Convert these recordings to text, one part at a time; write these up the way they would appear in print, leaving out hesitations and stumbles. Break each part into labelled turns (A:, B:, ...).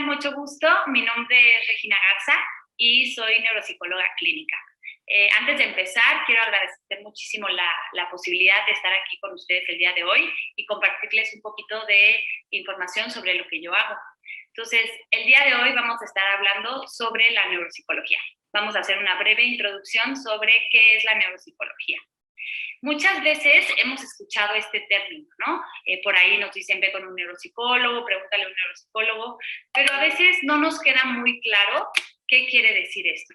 A: Mucho gusto. Mi nombre es Regina Garza y soy neuropsicóloga clínica. Antes de empezar, quiero agradecer muchísimo la posibilidad de estar aquí con ustedes el día de hoy y compartirles un poquito de información sobre lo que yo hago. Entonces, el día de hoy vamos a estar hablando sobre la neuropsicología. Vamos a hacer una breve introducción sobre qué es la neuropsicología. Muchas veces hemos escuchado este término, ¿no? Por ahí nos dicen, ve con un neuropsicólogo, pregúntale a un neuropsicólogo, pero a veces no nos queda muy claro qué quiere decir esto.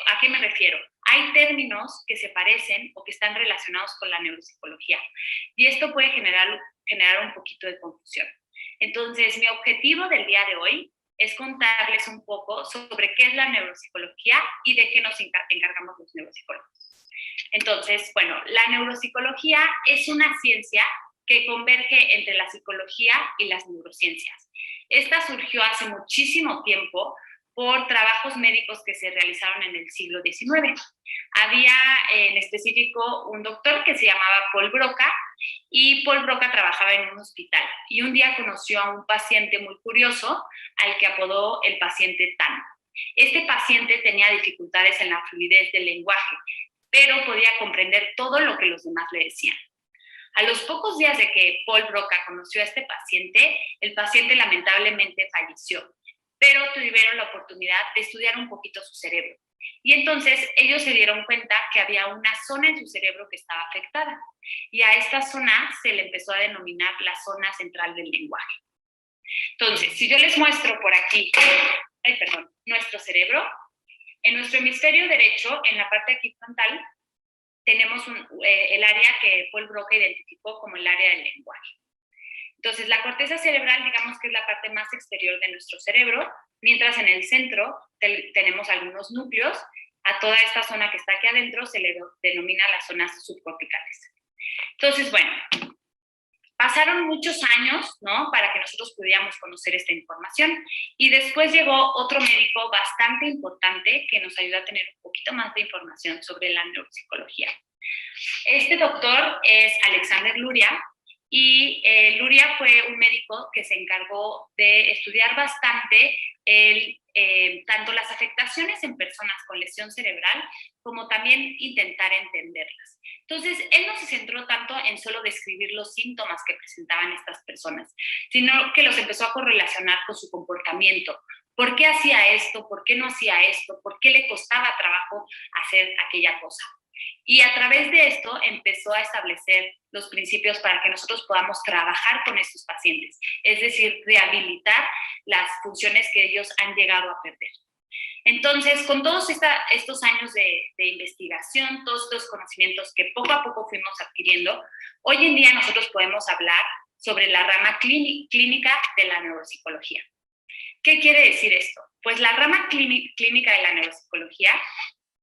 A: ¿A qué me refiero? Hay términos que se parecen o que están relacionados con la neuropsicología y esto puede generar un poquito de confusión. Entonces, mi objetivo del día de hoy es contarles un poco sobre qué es la neuropsicología y de qué nos encargamos los neuropsicólogos. Entonces, bueno, la neuropsicología es una ciencia que converge entre la psicología y las neurociencias. Esta surgió hace muchísimo tiempo por trabajos médicos que se realizaron en el siglo XIX. Había en específico un doctor que se llamaba Paul Broca y Paul Broca trabajaba en un hospital y un día conoció a un paciente muy curioso al que apodó el paciente TAN. Este paciente tenía dificultades en la fluidez del lenguaje, pero podía comprender todo lo que los demás le decían. A los pocos días de que Paul Broca conoció a este paciente, el paciente lamentablemente falleció, pero tuvieron la oportunidad de estudiar un poquito su cerebro. Y entonces ellos se dieron cuenta que había una zona en su cerebro que estaba afectada. Y a esta zona se le empezó a denominar la zona central del lenguaje. Entonces, si yo les muestro por aquí, nuestro cerebro, en nuestro hemisferio derecho, en la parte aquí frontal, tenemos el área que Paul Broca identificó como el área del lenguaje. Entonces, la corteza cerebral, digamos que es la parte más exterior de nuestro cerebro, mientras en el centro tenemos algunos núcleos. A toda esta zona que está aquí adentro se le denomina las zonas subcorticales. Entonces, bueno, pasaron muchos años, ¿no?, para que nosotros pudiéramos conocer esta información. Y después llegó otro médico bastante importante que nos ayudó a tener un poquito más de información sobre la neuropsicología. Este doctor es Alexander Luria. Y Luria fue un médico que se encargó de estudiar bastante tanto las afectaciones en personas con lesión cerebral como también intentar entenderlas. Entonces, él no se centró tanto en solo describir los síntomas que presentaban estas personas, sino que los empezó a correlacionar con su comportamiento. ¿Por qué hacía esto? ¿Por qué no hacía esto? ¿Por qué le costaba trabajo hacer aquella cosa? Y a través de esto empezó a establecer los principios para que nosotros podamos trabajar con estos pacientes, es decir, rehabilitar las funciones que ellos han llegado a perder. Entonces, con todos estos años de investigación, todos estos conocimientos que poco a poco fuimos adquiriendo, hoy en día nosotros podemos hablar sobre la rama clínica de la neuropsicología. ¿Qué quiere decir esto? Pues la rama clínica de la neuropsicología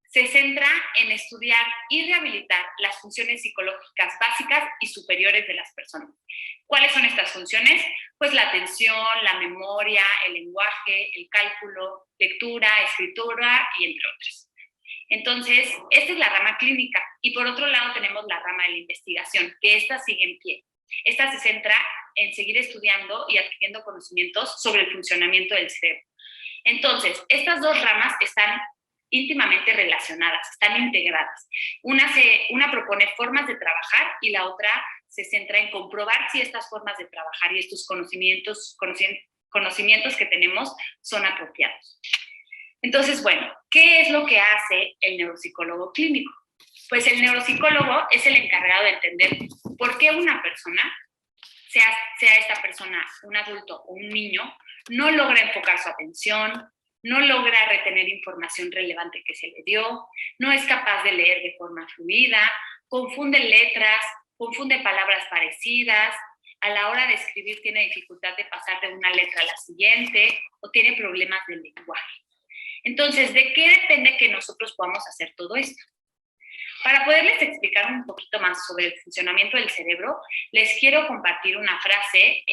A: se centra en estudiar y rehabilitar las funciones psicológicas básicas y superiores de las personas. ¿Cuáles son estas funciones? Pues la atención, la memoria, el lenguaje, el cálculo, lectura, escritura y entre otras. Entonces, esta es la rama clínica. Y por otro lado tenemos la rama de la investigación, que esta sigue en pie. Esta se centra en seguir estudiando y adquiriendo conocimientos sobre el funcionamiento del cerebro. Entonces, estas dos ramas están íntimamente relacionadas, están integradas. Una propone formas de trabajar y la otra se centra en comprobar si estas formas de trabajar y estos conocimientos que tenemos son apropiados. Entonces, bueno, ¿qué es lo que hace el neuropsicólogo clínico? Pues el neuropsicólogo es el encargado de entender por qué una persona, sea esta persona un adulto o un niño, no logra enfocar su atención, no logra retener información relevante que se le dio, no es capaz de leer de forma fluida, confunde letras, confunde palabras parecidas, a la hora de escribir tiene dificultad de pasar de una letra a la siguiente o tiene problemas de lenguaje. Entonces, ¿de qué depende que nosotros podamos hacer todo esto? Para poderles explicar un poquito más sobre el funcionamiento del cerebro, les quiero compartir una frase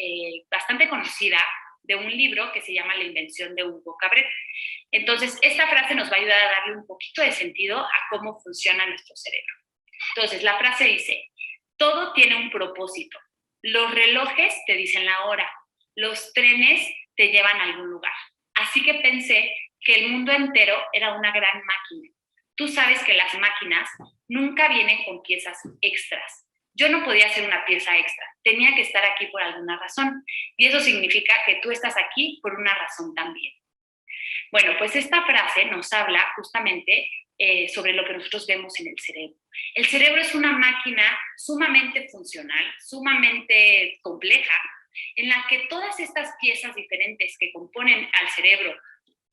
A: bastante conocida de un libro que se llama La invención de Hugo Cabret. Entonces, esta frase nos va a ayudar a darle un poquito de sentido a cómo funciona nuestro cerebro. Entonces, la frase dice, todo tiene un propósito. Los relojes te dicen la hora, los trenes te te llevan a algún lugar. Así que pensé que el mundo entero era una gran máquina. Tú sabes que las máquinas nunca vienen con piezas extras. Yo no podía hacer una pieza extra, tenía que estar aquí por alguna razón. Y eso significa que tú estás aquí por una razón también. Bueno, pues esta frase nos habla justamente sobre lo que nosotros vemos en el cerebro. El cerebro es una máquina sumamente funcional, sumamente compleja, en la que todas estas piezas diferentes que componen al cerebro,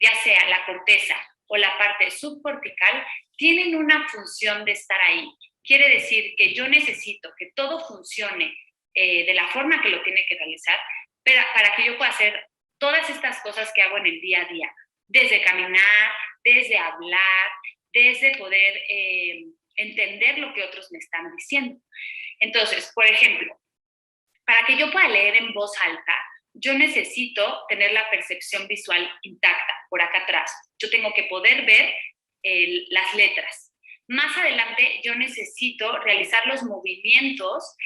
A: ya sea la corteza o la parte subcortical, tienen una función de estar ahí. Quiere decir que yo necesito que todo funcione de la forma que lo tiene que realizar, pero para que yo pueda hacer todas estas cosas que hago en el día a día, desde caminar, desde hablar, desde poder entender lo que otros me están diciendo. Entonces, por ejemplo, para que yo pueda leer en voz alta, yo necesito tener la percepción visual intacta, por acá atrás. Yo tengo que poder ver las letras. Más adelante, yo necesito realizar los movimientos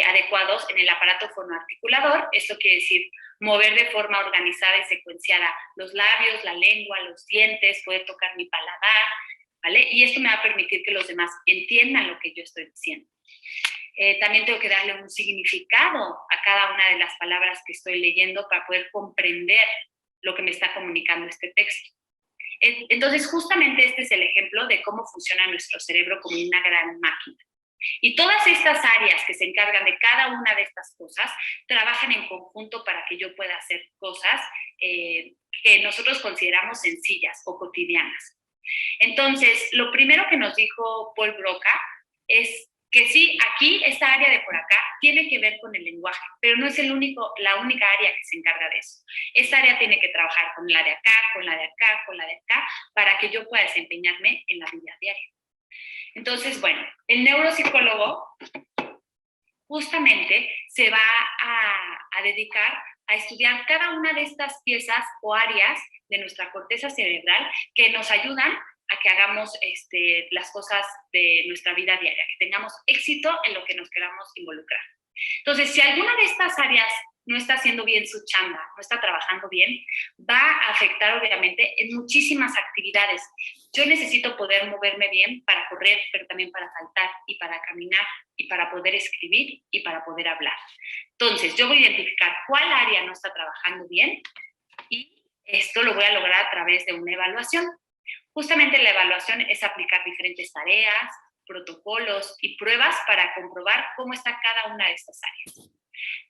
A: adecuados en el aparato fonoarticulador. Esto quiere decir mover de forma organizada y secuenciada los labios, la lengua, los dientes, poder tocar mi paladar, ¿vale? Y esto me va a permitir que los demás entiendan lo que yo estoy diciendo. También tengo que darle un significado a cada una de las palabras que estoy leyendo para poder comprender lo que me está comunicando este texto. Entonces, justamente este es el ejemplo de cómo funciona nuestro cerebro como una gran máquina. Y todas estas áreas que se encargan de cada una de estas cosas trabajan en conjunto para que yo pueda hacer cosas que nosotros consideramos sencillas o cotidianas. Entonces, lo primero que nos dijo Paul Broca es que sí, aquí, esta área de por acá, tiene que ver con el lenguaje, pero no es la única área que se encarga de eso. Esta área tiene que trabajar con la de acá, con la de acá, con la de acá, para que yo pueda desempeñarme en la vida diaria. Entonces, bueno, el neuropsicólogo justamente se va a dedicar a estudiar cada una de estas piezas o áreas de nuestra corteza cerebral que nos ayudan a que hagamos las cosas de nuestra vida diaria, que tengamos éxito en lo que nos queramos involucrar. Entonces, si alguna de estas áreas no está haciendo bien su chamba, no está trabajando bien, va a afectar obviamente en muchísimas actividades. Yo necesito poder moverme bien para correr, pero también para saltar y para caminar y para poder escribir y para poder hablar. Entonces, yo voy a identificar cuál área no está trabajando bien y esto lo voy a lograr a través de una evaluación. Justamente la evaluación es aplicar diferentes tareas, protocolos y pruebas para comprobar cómo está cada una de estas áreas.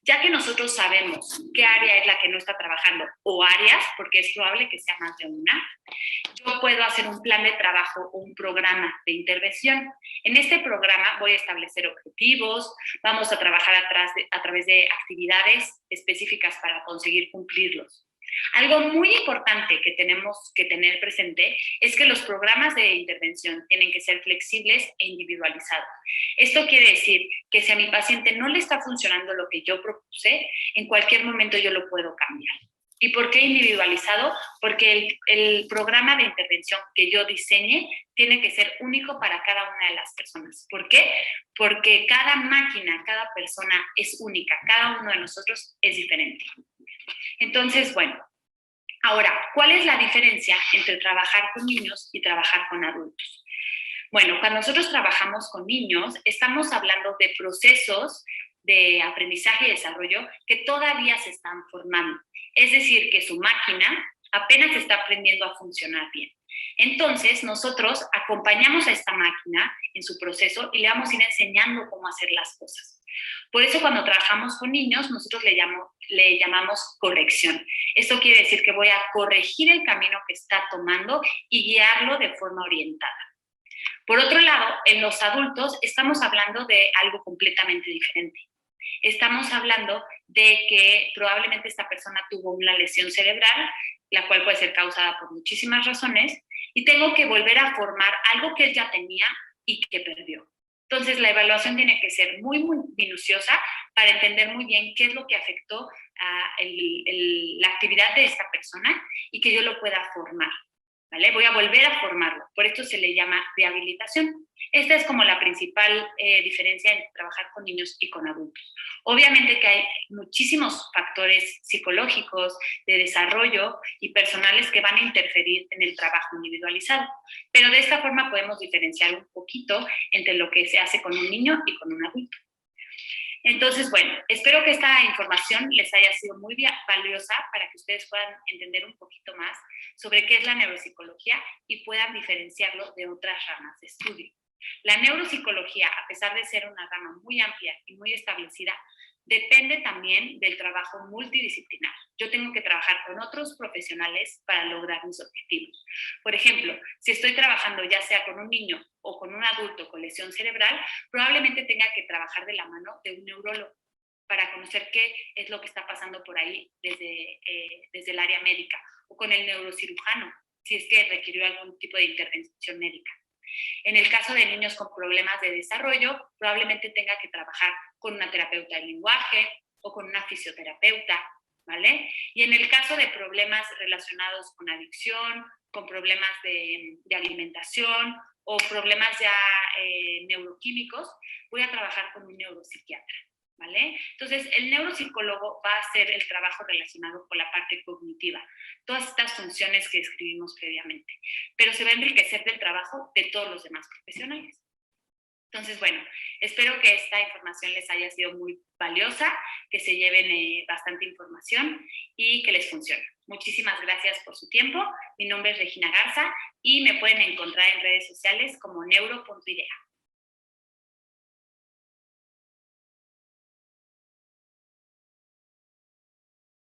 A: Ya que nosotros sabemos qué área es la que no está trabajando o áreas, porque es probable que sea más de una, yo puedo hacer un plan de trabajo o un programa de intervención. En este programa voy a establecer objetivos, vamos a trabajar a través de actividades específicas para conseguir cumplirlos. Algo muy importante que tenemos que tener presente es que los programas de intervención tienen que ser flexibles e individualizados. Esto quiere decir que si a mi paciente no le está funcionando lo que yo propuse, en cualquier momento yo lo puedo cambiar. ¿Y por qué individualizado? Porque el programa de intervención que yo diseñe tiene que ser único para cada una de las personas. ¿Por qué? Porque cada máquina, cada persona es única, cada uno de nosotros es diferente. Entonces, bueno, ahora, ¿cuál es la diferencia entre trabajar con niños y trabajar con adultos? Bueno, cuando nosotros trabajamos con niños, estamos hablando de procesos de aprendizaje y desarrollo que todavía se están formando. Es decir, que su máquina apenas está aprendiendo a funcionar bien. Entonces, nosotros acompañamos a esta máquina en su proceso y le vamos a ir enseñando cómo hacer las cosas. Por eso, cuando trabajamos con niños, nosotros le llamamos corrección. Esto quiere decir que voy a corregir el camino que está tomando y guiarlo de forma orientada. Por otro lado, en los adultos estamos hablando de algo completamente diferente. Estamos hablando de que probablemente esta persona tuvo una lesión cerebral, la cual puede ser causada por muchísimas razones, y tengo que volver a formar algo que él ya tenía y que perdió. Entonces, la evaluación tiene que ser muy, muy minuciosa para entender muy bien qué es lo que afectó a la actividad de esta persona y que yo lo pueda formar. ¿vale? Voy a volver a formarlo. Por esto se le llama rehabilitación. Esta es como la principal diferencia entre trabajar con niños y con adultos. Obviamente que hay muchísimos factores psicológicos, de desarrollo y personales que van a interferir en el trabajo individualizado, pero de esta forma podemos diferenciar un poquito entre lo que se hace con un niño y con un adulto. Entonces, bueno, espero que esta información les haya sido muy valiosa para que ustedes puedan entender un poquito más sobre qué es la neuropsicología y puedan diferenciarlo de otras ramas de estudio. La neuropsicología, a pesar de ser una rama muy amplia y muy establecida, depende también del trabajo multidisciplinar. Yo tengo que trabajar con otros profesionales para lograr mis objetivos. Por ejemplo, si estoy trabajando ya sea con un niño o con un adulto con lesión cerebral, probablemente tenga que trabajar de la mano de un neurólogo para conocer qué es lo que está pasando por ahí desde el área médica, o con el neurocirujano, si es que requirió algún tipo de intervención médica. En el caso de niños con problemas de desarrollo, probablemente tenga que trabajar con una terapeuta del lenguaje o con una fisioterapeuta, ¿vale? Y en el caso de problemas relacionados con adicción, con problemas de alimentación o problemas ya neuroquímicos, voy a trabajar con un neuropsiquiatra. ¿Vale? Entonces, el neuropsicólogo va a hacer el trabajo relacionado con la parte cognitiva, todas estas funciones que escribimos previamente, pero se va a enriquecer del trabajo de todos los demás profesionales. Entonces, bueno, espero que esta información les haya sido muy valiosa, que se lleven bastante información y que les funcione. Muchísimas gracias por su tiempo. Mi nombre es Regina Garza y me pueden encontrar en redes sociales como neuro.idea.